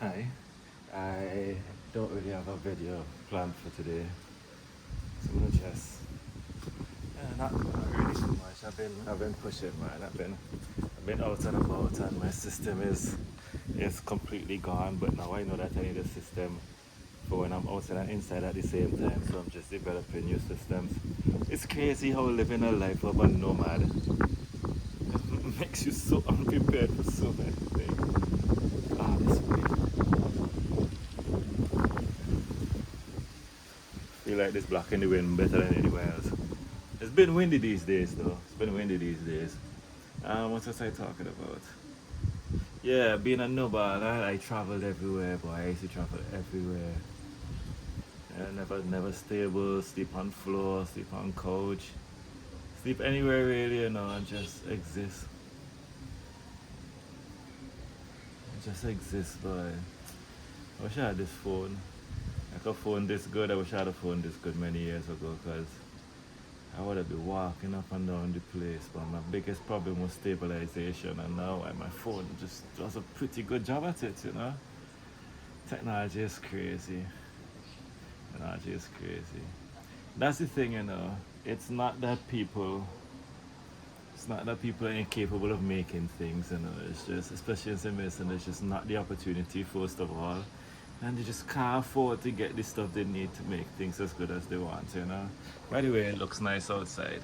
Hi. I don't really have a video planned for today, so I'm gonna just not really too much. I've been pushing, man. I've been out and about, and my system is completely gone. But now I know that I need a system for when I'm outside and inside at the same time. So I'm just developing new systems. It's crazy how living a life of a nomad makes you so unprepared for so many things. Ah, this wind. Feel like this blocking the wind better than anywhere else. It's been windy these days, though. It's been windy these days. What was I talking about? Yeah, being a nomad, I traveled everywhere, boy. I used to travel everywhere. Never stable. Sleep on floor, sleep on couch, sleep anywhere really, and just exist. Just exist, boy. I wish I had this phone. Like a phone this good. I wish I had a phone this good many years ago, cause I would have been walking up and down the place, but my biggest problem was stabilization, and now my phone just does a pretty good job at it. Technology is crazy. Technology is crazy. That's the thing. It's not that people are incapable of making things. It's just, especially in some medicine, it's just not the opportunity, first of all. And they just can't afford to get the stuff they need to make things as good as they want. By the way, it looks nice outside.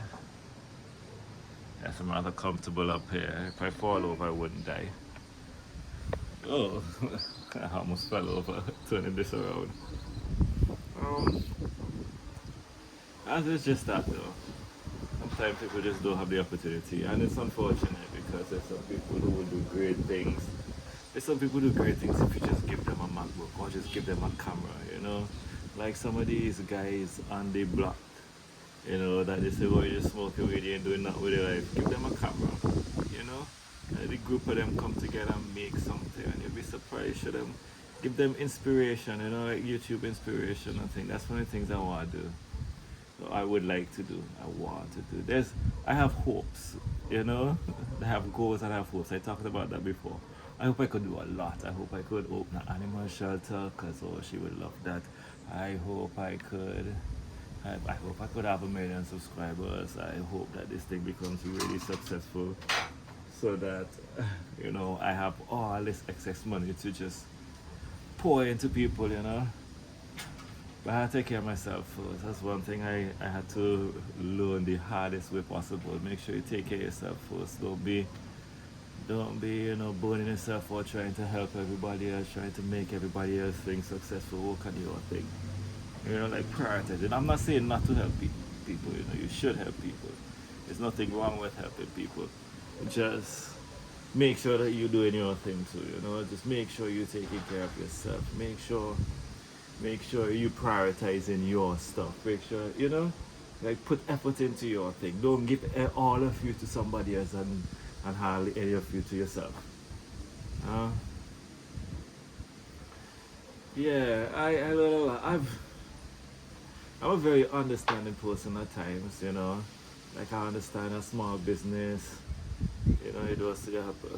Yes, I'm rather comfortable up here. If I fall over, I wouldn't die. Oh, I almost fell over turning this around. Um, and it's just that though. Sometimes people just don't have the opportunity, and it's unfortunate because there's some people who will do great things. There's some people who do great things if you just give them a MacBook or just give them a camera. Like some of these guys on the block, that they say, oh, you just smoking weed, you ain't doing nothing with your life. Give them a camera. And the group of them come together and make something, and you'll be surprised. Show them, give them inspiration, like YouTube inspiration. I think that's one of the things I want to do. So I would like to do. I want to do. I have hopes. I have goals and I have hopes. I talked about that before. I hope I could do a lot. I hope I could open an animal shelter because she would love that. I hope I could. I hope I could have 1 million subscribers. I hope that this thing becomes really successful so that, I have all this excess money to just pour into people. But I had to take care of myself first. That's one thing I had to learn the hardest way possible. Make sure you take care of yourself first. Don't be burning yourself out trying to help everybody else, trying to make everybody else think successful, work on your thing. Like prioritize it. I'm not saying not to help people, you should help people. There's nothing wrong with helping people. Just make sure that you're doing your thing too. Just make sure you're taking care of yourself. Make sure you prioritizing your stuff. Make sure, like put effort into your thing. Don't give all of you to somebody else and hardly any of you to yourself. Uh, yeah, I learn a lot. I'm a very understanding person at times. Like I understand a small business. You do a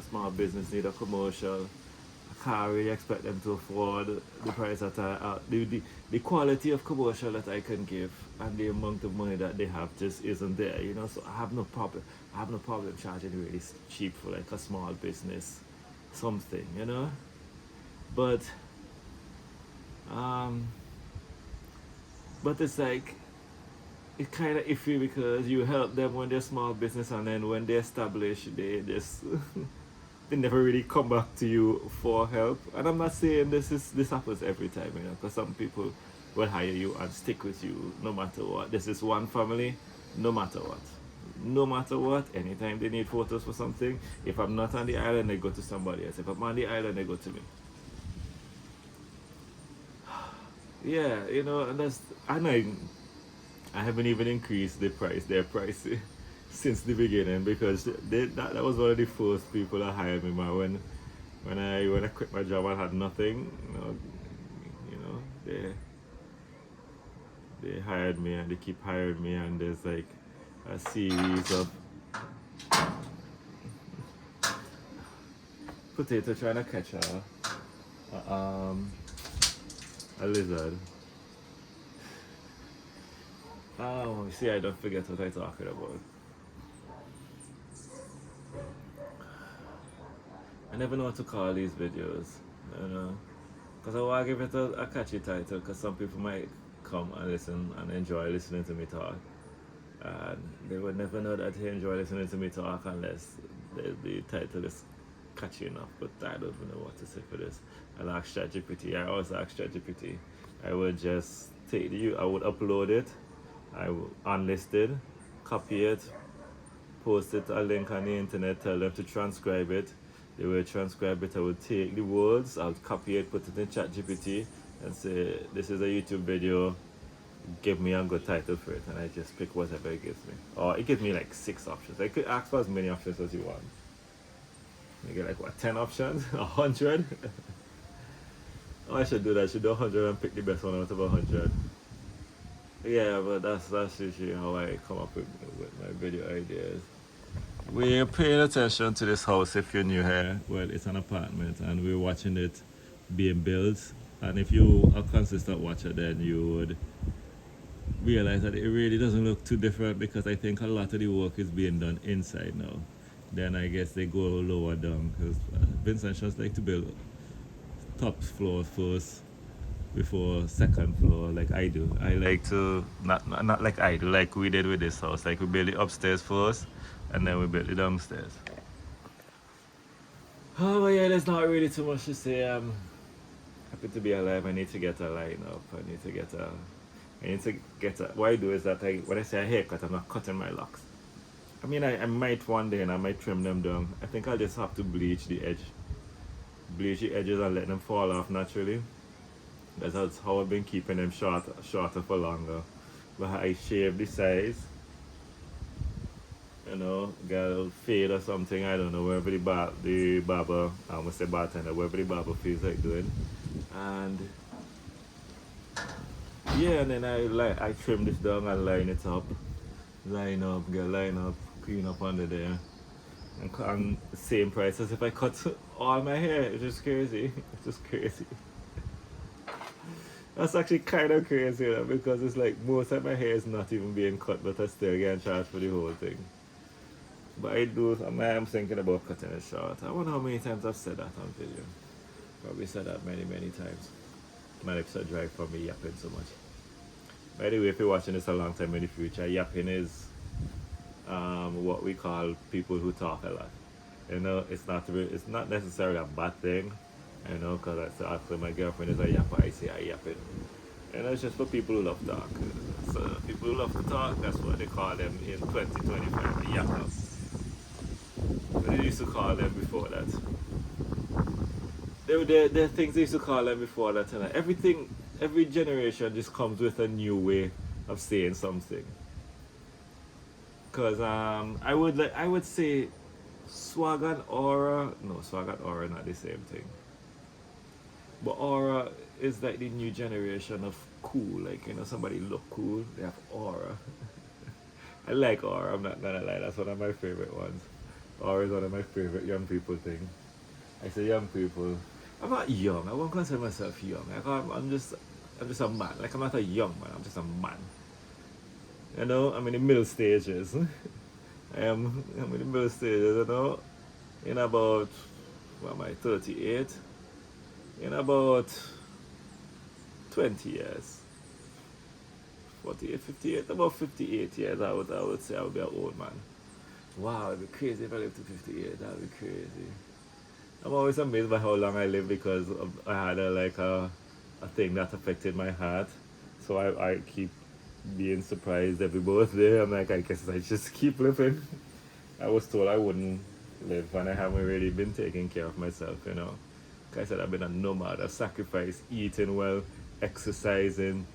small business need a commercial. Can't really expect them to afford the price that the quality of commercial that I can give and the amount of money that they have just isn't there. So I have no problem. I have no problem charging really cheap for like a small business something. But um, but it's like it's kind of iffy because you help them when they're small business and then when they establish they just they never really come back to you for help. And I'm not saying this happens every time, because some people will hire you and stick with you no matter what. This is one family, no matter what. No matter what, anytime they need photos for something, if I'm not on the island, they go to somebody else. If I'm on the island, they go to me. Yeah, and I haven't even increased their price since the beginning because that was one of the first people that hired me, man. When I quit my job and had nothing, they hired me and they keep hiring me, and there's like a series of potato trying to catch her. Uh, um, a lizard. Oh, see, I don't forget what I'm talking about. I never know what to call these videos, you know. Because I want to give it a catchy title because some people might come and listen and enjoy listening to me talk. And they would never know that they enjoy listening to me talk unless the title is catchy enough. But I don't even know what to say for this. I'll ask ChatGPT. I always ask ChatGPT. I would just I would upload it, I would unlist it, copy it, post it a link on the internet, tell them to transcribe it. They will transcribe it. I would take the words, I would copy it, put it in ChatGPT, and say, "This is a YouTube video. Give me a good title for it," and I just pick whatever it gives me. Or it gives me like 6 options. I could ask for as many options as you want. You get like what, 10 options? 100? Oh, I should do that. I should do 100 and pick the best one out of 100. Yeah, but that's usually how I come up with my video ideas. We're paying attention to this house if you're new here. Well, it's an apartment and we're watching it being built. And if you are a consistent watcher, then you would realize that it really doesn't look too different because I think a lot of the work is being done inside now. Then I guess they go lower down because Vincent just like to build top floor first before second floor like I do. I like to not like I do, like we did with this house. Like we build it upstairs first and then we build it downstairs. Oh yeah, there's not really too much to say. I'm happy to be alive. I need to get a line up. I need to get a what I do is that when I say a haircut, I'm not cutting my locks. I mean I might one day and I might trim them down. I think I'll just have to bleach the edges and let them fall off naturally. That's how I've been keeping them shorter for longer. But I shave the size, get a little fade or something, I don't know, wherever the barber, I almost say bartender, wherever the barber feels like doing. And yeah, and then I trim this down and line it up. Line up, clean up under there. And same price as if I cut all my hair. It's just crazy. It's just crazy. That's actually kind of crazy, because it's like most of my hair is not even being cut, but I still get charged for the whole thing. But I'm thinking about cutting it short. I wonder how many times I've said that on video. Probably said that many, many times. My lips are dry from me yapping so much. By the way, if you're watching this a long time in the future, yapping is what we call people who talk a lot. It's not necessarily a bad thing. Because after my girlfriend is a yapper, I say I yap it. It's just for people who love talk. So people who love to talk, that's what they call them in 2025, yappers. But they used to call them before that. There are things they used to call them before that, and every generation just comes with a new way of saying something. Cause I would say swag and aura. No, swag and aura not the same thing. But aura is like the new generation of cool. Like, somebody look cool, they have aura. I like aura, I'm not gonna lie, that's one of my favorite ones. Aura is one of my favorite young people thing. I say young people. I'm not young, I won't consider myself young. I'm just a man. Like, I'm not a young man, I'm just a man. I'm in the middle stages. I'm in the middle stages, in about, what am I, 38? In about 20 years, 48, 58, about 58 years, I would say I would be an old man. Wow, it'd be crazy if I lived to 58, that would be crazy. I'm always amazed by how long I live because I had a thing that affected my heart. So I keep being surprised every birthday. I'm like, I guess I just keep living. I was told I wouldn't live and I haven't really been taking care of myself, Like I said, I've been a nomad. I've sacrificed eating well, exercising,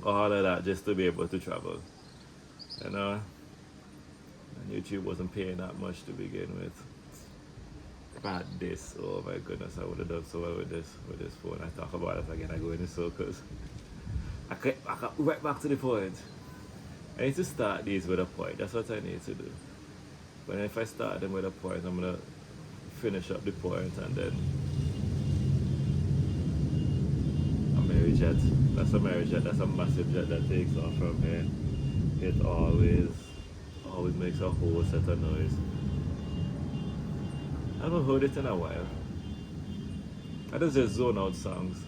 all of that just to be able to travel. And YouTube wasn't paying that much to begin with. If I had this, oh my goodness, I would have done so well with this phone. I talk about it again, I go in circles. I get right back to the point. I need to start these with a point. That's what I need to do. But if I start them with a point, I'm gonna finish up the point and then jet. That's a Mary jet. That's a massive jet that takes off from here. It always makes a whole set of noise. I haven't heard it in a while. I just zone out songs.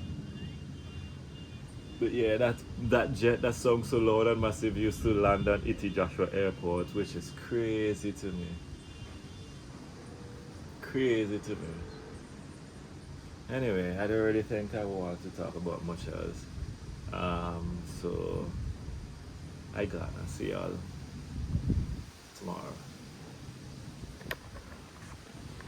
But yeah, that jet that song so loud and massive used to land at Iti Joshua Airport, which is crazy to me. Crazy to me. Anyway, I don't really think I want to talk about much else. So I gotta see y'all tomorrow.